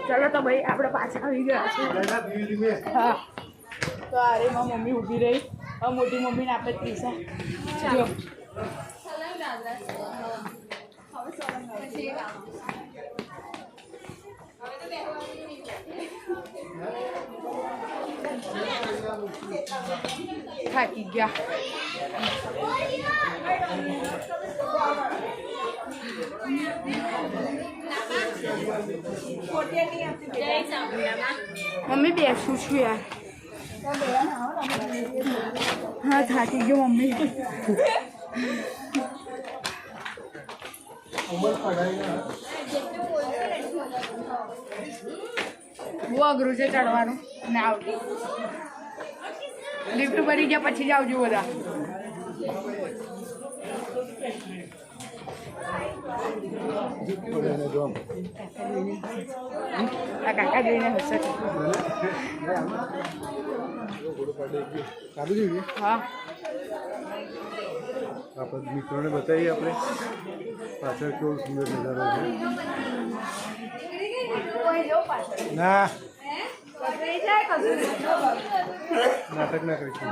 चलो तो भाई आप पाछा આવી ગયા છે હા તો અરે માં મમ્મી ઊભી રહી હવે મોટી મમ્મીને આપે પૈસા જો થાકી ગયા मम्मी बेसू छू यार हाँ थाकी गयो मम्मी वो अघरू है चढ़वानु ने आवती लिफ्ट भरी गया पछी जावजो बधा काका જોઈને હશે हाँ આપણે મિત્રોને બતાવીએ આપણે પાછળ કેવો સુંદર નજારો છે ના નાટક ના કરીશું